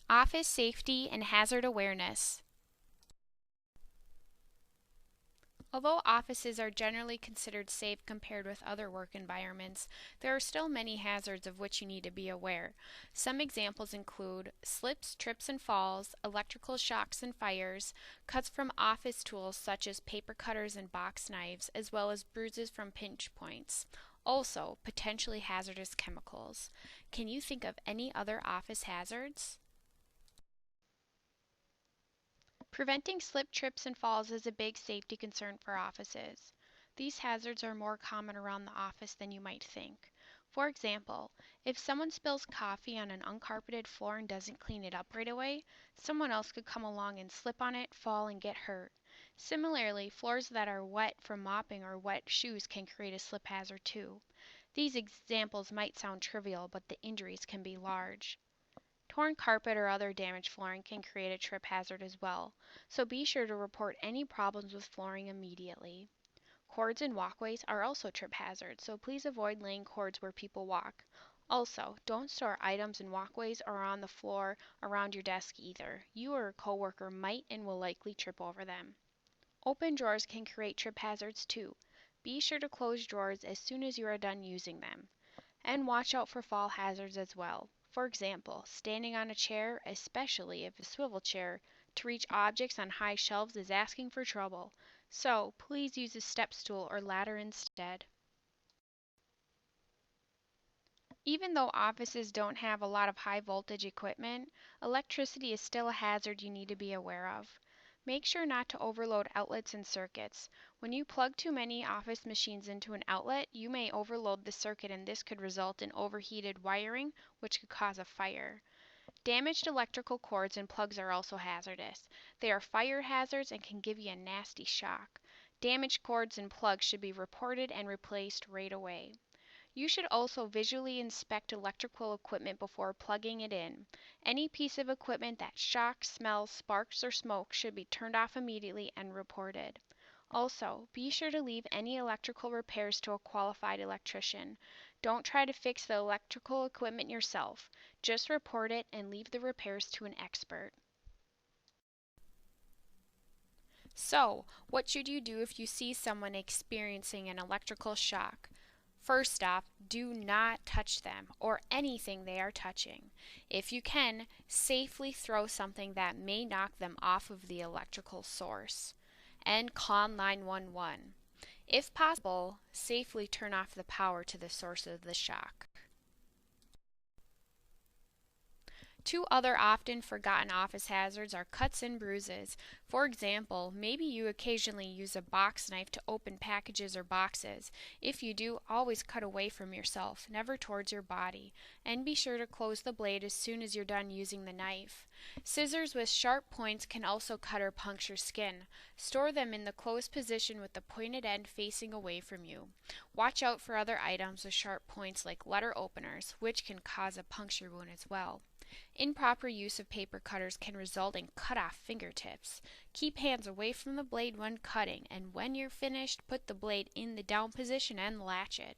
Office safety and hazard awareness. Although offices are generally considered safe compared with other work environments, there are still many hazards of which you need to be aware. Some examples include slips, trips, and falls, electrical shocks and fires, cuts from office tools such as paper cutters and box knives, as well as bruises from pinch points. Also, potentially hazardous chemicals. Can you think of any other office hazards? Preventing slip, trips, and falls is a big safety concern for offices. These hazards are more common around the office than you might think. For example, if someone spills coffee on an uncarpeted floor and doesn't clean it up right away, someone else could come along and slip on it, fall, and get hurt. Similarly, floors that are wet from mopping or wet shoes can create a slip hazard too. These examples might sound trivial, but the injuries can be large. Torn carpet or other damaged flooring can create a trip hazard as well, so be sure to report any problems with flooring immediately. Cords and walkways are also trip hazards, so please avoid laying cords where people walk. Also, don't store items in walkways or on the floor around your desk either. You or a coworker might and will likely trip over them. Open drawers can create trip hazards too. Be sure to close drawers as soon as you are done using them. And watch out for fall hazards as well. For example, standing on a chair, especially if a swivel chair, to reach objects on high shelves is asking for trouble. So please use a step stool or ladder instead. Even though offices don't have a lot of high voltage equipment, electricity is still a hazard you need to be aware of. Make sure not to overload outlets and circuits. When you plug too many office machines into an outlet, you may overload the circuit and this could result in overheated wiring, which could cause a fire. Damaged electrical cords and plugs are also hazardous. They are fire hazards and can give you a nasty shock. Damaged cords and plugs should be reported and replaced right away. You should also visually inspect electrical equipment before plugging it in. Any piece of equipment that shocks, smells, sparks, or smoke should be turned off immediately and reported. Also, be sure to leave any electrical repairs to a qualified electrician. Don't try to fix the electrical equipment yourself. Just report it and leave the repairs to an expert. So, what should you do if you see someone experiencing an electrical shock? First off, do not touch them or anything they are touching. If you can, safely throw something that may knock them off of the electrical source. And call 911. If possible, safely turn off the power to the source of the shock. Two other often forgotten office hazards are cuts and bruises. For example, maybe you occasionally use a box knife to open packages or boxes. If you do, always cut away from yourself, never towards your body. And be sure to close the blade as soon as you're done using the knife. Scissors with sharp points can also cut or puncture skin. Store them in the closed position with the pointed end facing away from you. Watch out for other items with sharp points like letter openers, which can cause a puncture wound as well. Improper use of paper cutters can result in cut off fingertips. Keep hands away from the blade when cutting, and when you're finished, put the blade in the down position and latch it.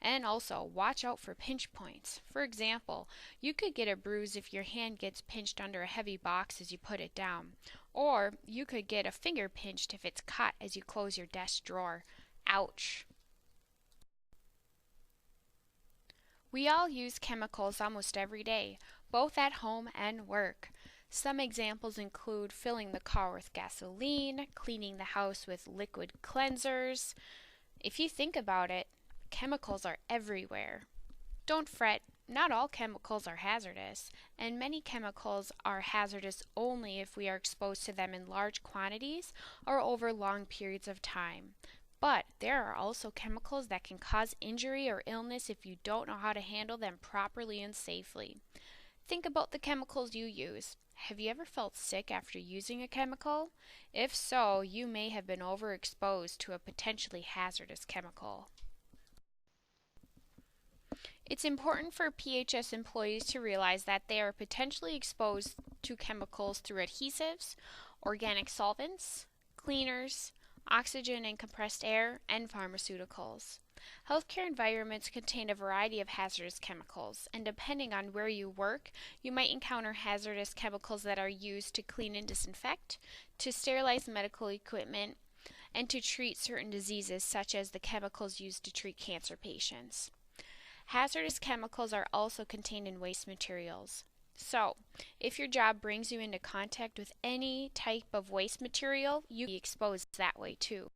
And also, watch out for pinch points. For example, you could get a bruise if your hand gets pinched under a heavy box as you put it down. Or you could get a finger pinched if it's caught as you close your desk drawer. Ouch! We all use chemicals almost every day, both at home and work. Some examples include filling the car with gasoline, cleaning the house with liquid cleansers. If you think about it, chemicals are everywhere. Don't fret, not all chemicals are hazardous, and many chemicals are hazardous only if we are exposed to them in large quantities or over long periods of time. But there are also chemicals that can cause injury or illness if you don't know how to handle them properly and safely. Think about the chemicals you use. Have you ever felt sick after using a chemical? If so, you may have been overexposed to a potentially hazardous chemical. It's important for PHS employees to realize that they are potentially exposed to chemicals through adhesives, organic solvents, cleaners, oxygen and compressed air, and pharmaceuticals. Healthcare environments contain a variety of hazardous chemicals, and depending on where you work, you might encounter hazardous chemicals that are used to clean and disinfect, to sterilize medical equipment, and to treat certain diseases, such as the chemicals used to treat cancer patients. Hazardous chemicals are also contained in waste materials. So, if your job brings you into contact with any type of waste material, you can be exposed that way too.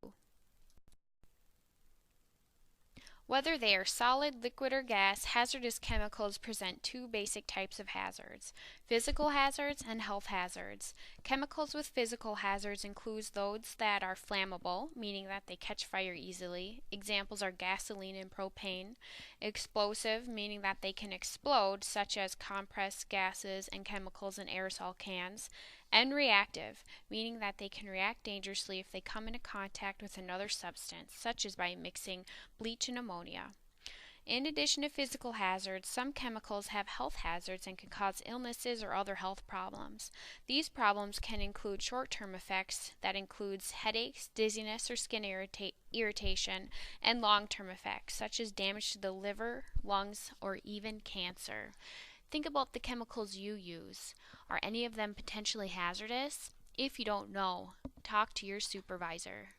Whether they are solid, liquid, or gas, hazardous chemicals present two basic types of hazards: physical hazards and health hazards. Chemicals with physical hazards include those that are flammable, meaning that they catch fire easily. Examples are gasoline and propane. Explosive, meaning that they can explode, such as compressed gases and chemicals in aerosol cans. And reactive, meaning that they can react dangerously if they come into contact with another substance, such as by mixing bleach and ammonia. In addition to physical hazards, some chemicals have health hazards and can cause illnesses or other health problems. These problems can include short-term effects that includes headaches, dizziness, or skin irritation, and long-term effects such as damage to the liver, lungs, or even cancer. Think about the chemicals you use. Are any of them potentially hazardous? If you don't know, talk to your supervisor.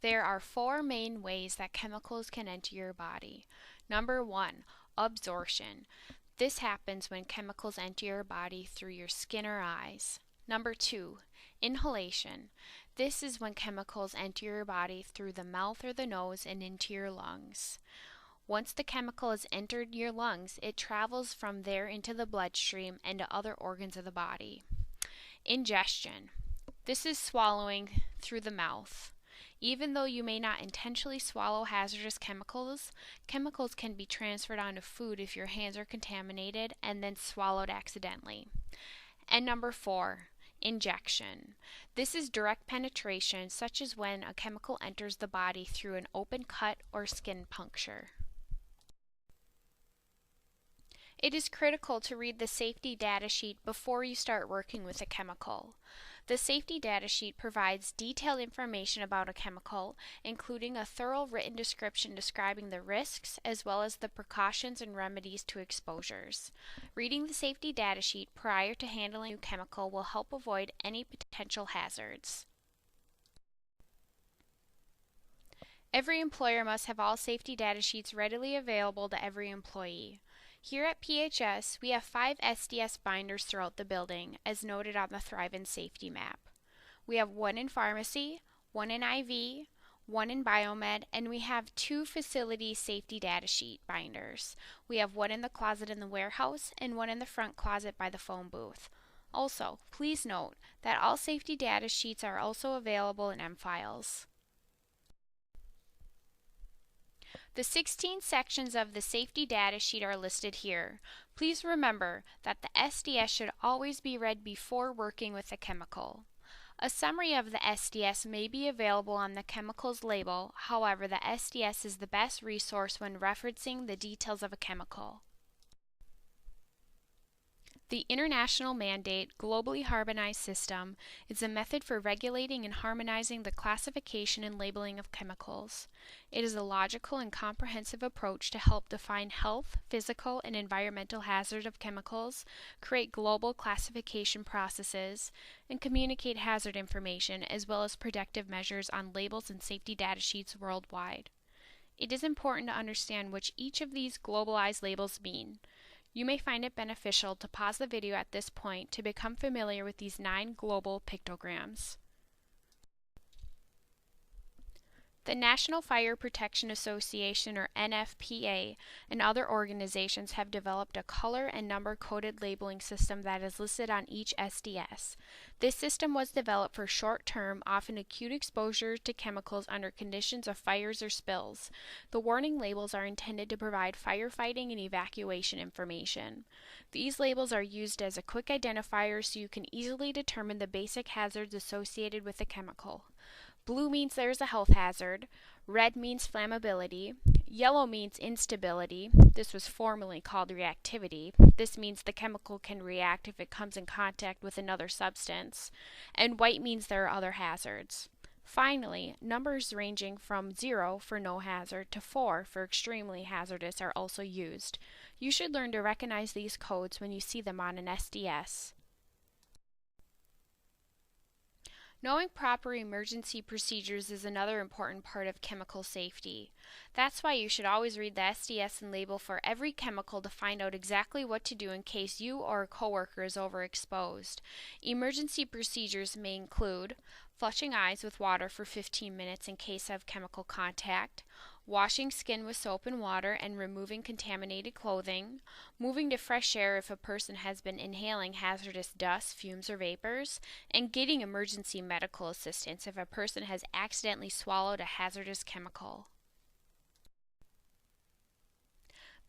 There are 4 main ways that chemicals can enter your body. Number 1, absorption. This happens when chemicals enter your body through your skin or eyes. Number 2, inhalation. This is when chemicals enter your body through the mouth or the nose and into your lungs. Once the chemical has entered your lungs, it travels from there into the bloodstream and to other organs of the body. Ingestion. This is swallowing through the mouth. Even though you may not intentionally swallow hazardous chemicals, chemicals can be transferred onto food if your hands are contaminated and then swallowed accidentally. And number 4, injection. This is direct penetration, such as when a chemical enters the body through an open cut or skin puncture. It is critical to read the safety data sheet before you start working with a chemical. The safety data sheet provides detailed information about a chemical, including a thorough written description describing the risks as well as the precautions and remedies to exposures. Reading the safety data sheet prior to handling a chemical will help avoid any potential hazards. Every employer must have all safety data sheets readily available to every employee. Here at PHS, we have 5 SDS binders throughout the building, as noted on the Thrive in Safety map. We have 1 in pharmacy, 1 in IV, 1 in biomed, and we have 2 facility safety data sheet binders. We have 1 in the closet in the warehouse and 1 in the front closet by the phone booth. Also, please note that all safety data sheets are also available in M-Files. The 16 sections of the safety data sheet are listed here. Please remember that the SDS should always be read before working with a chemical. A summary of the SDS may be available on the chemical's label, however, the SDS is the best resource when referencing the details of a chemical. The international mandate, globally harmonized system, is a method for regulating and harmonizing the classification and labeling of chemicals. It is a logical and comprehensive approach to help define health, physical, and environmental hazards of chemicals, create global classification processes, and communicate hazard information as well as protective measures on labels and safety data sheets worldwide. It is important to understand what each of these globalized labels mean. You may find it beneficial to pause the video at this point to become familiar with these 9 global pictograms. The National Fire Protection Association, or NFPA, and other organizations have developed a color and number coded labeling system that is listed on each SDS. This system was developed for short-term, often acute exposure to chemicals under conditions of fires or spills. The warning labels are intended to provide firefighting and evacuation information. These labels are used as a quick identifier so you can easily determine the basic hazards associated with a chemical. Blue means there is a health hazard, red means flammability, Yellow means instability. This was formerly called reactivity. This means the chemical can react if it comes in contact with another substance. And white means there are other hazards. Finally, numbers ranging from 0 for no hazard to 4 for extremely hazardous are also used. You should learn to recognize these codes when you see them on an SDS. Knowing proper emergency procedures is another important part of chemical safety. That's why you should always read the SDS and label for every chemical to find out exactly what to do in case you or a coworker is overexposed. Emergency procedures may include flushing eyes with water for 15 minutes in case of chemical contact, washing skin with soap and water and removing contaminated clothing, moving to fresh air if a person has been inhaling hazardous dust, fumes, or vapors, and getting emergency medical assistance if a person has accidentally swallowed a hazardous chemical.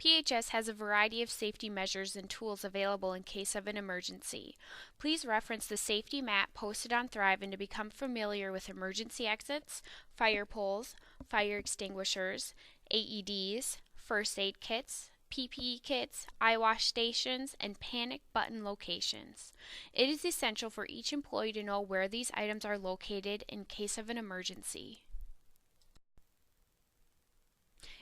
PHS has a variety of safety measures and tools available in case of an emergency. Please reference the safety map posted on Thrive and to become familiar with emergency exits, fire poles, fire extinguishers, AEDs, first aid kits, PPE kits, eye wash stations, and panic button locations. It is essential for each employee to know where these items are located in case of an emergency.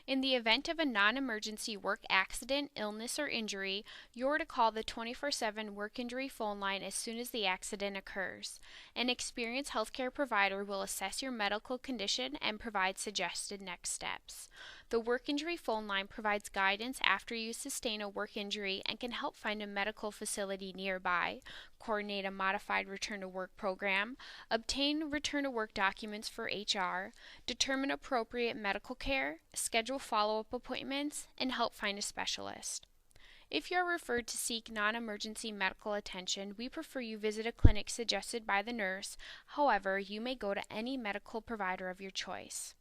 In the event of a non-emergency work accident, illness, or injury, you're to call the 24/7 work injury phone line as soon as the accident occurs. An experienced healthcare provider will assess your medical condition and provide suggested next steps. The work injury phone line provides guidance after you sustain a work injury and can help find a medical facility nearby, coordinate a modified return to work program, obtain return to work documents for HR, determine appropriate medical care, schedule follow-up appointments, and help find a specialist. If you are referred to seek non-emergency medical attention, we prefer you visit a clinic suggested by the nurse. However, you may go to any medical provider of your choice.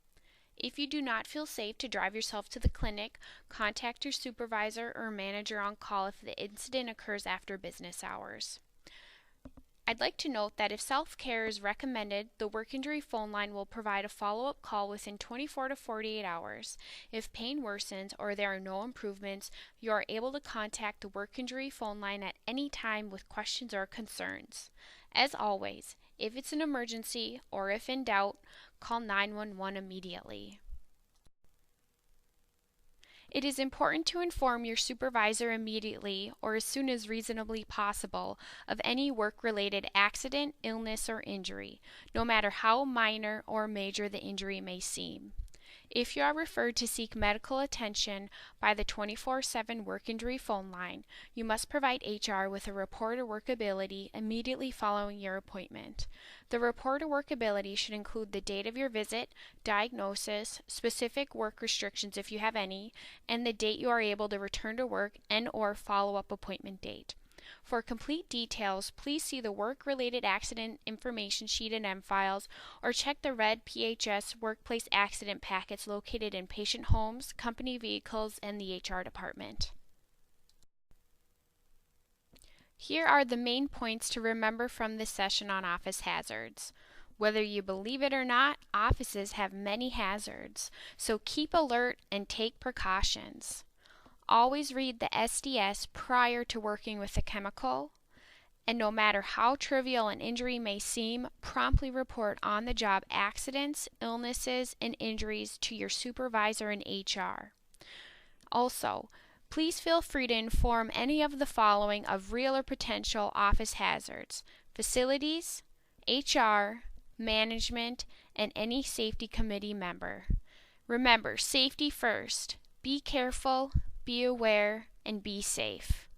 If you do not feel safe to drive yourself to the clinic, contact your supervisor or manager on call if the incident occurs after business hours. I'd like to note that if self-care is recommended, the work injury phone line will provide a follow-up call within 24 to 48 hours. If pain worsens or there are no improvements, you are able to contact the work injury phone line at any time with questions or concerns. As always, if it's an emergency or if in doubt, call 911 immediately. It is important to inform your supervisor immediately or as soon as reasonably possible of any work-related accident, illness, or injury, no matter how minor or major the injury may seem. If you are referred to seek medical attention by the 24/7 work injury phone line, you must provide HR with a report of workability immediately following your appointment. The report of workability should include the date of your visit, diagnosis, specific work restrictions if you have any, and the date you are able to return to work and/or follow-up appointment date. For complete details, please see the Work-Related Accident Information Sheet and M-Files or check the red PHS Workplace Accident Packets located in patient homes, company vehicles, and the HR department. Here are the main points to remember from this session on office hazards. Whether you believe it or not, offices have many hazards, so keep alert and take precautions. Always read the SDS prior to working with a chemical, and no matter how trivial an injury may seem, promptly report on-the-job accidents, illnesses, and injuries to your supervisor and HR. Also, please feel free to inform any of the following of real or potential office hazards: facilities, HR, management, and any safety committee member. Remember, safety first. Be careful, be aware, and be safe.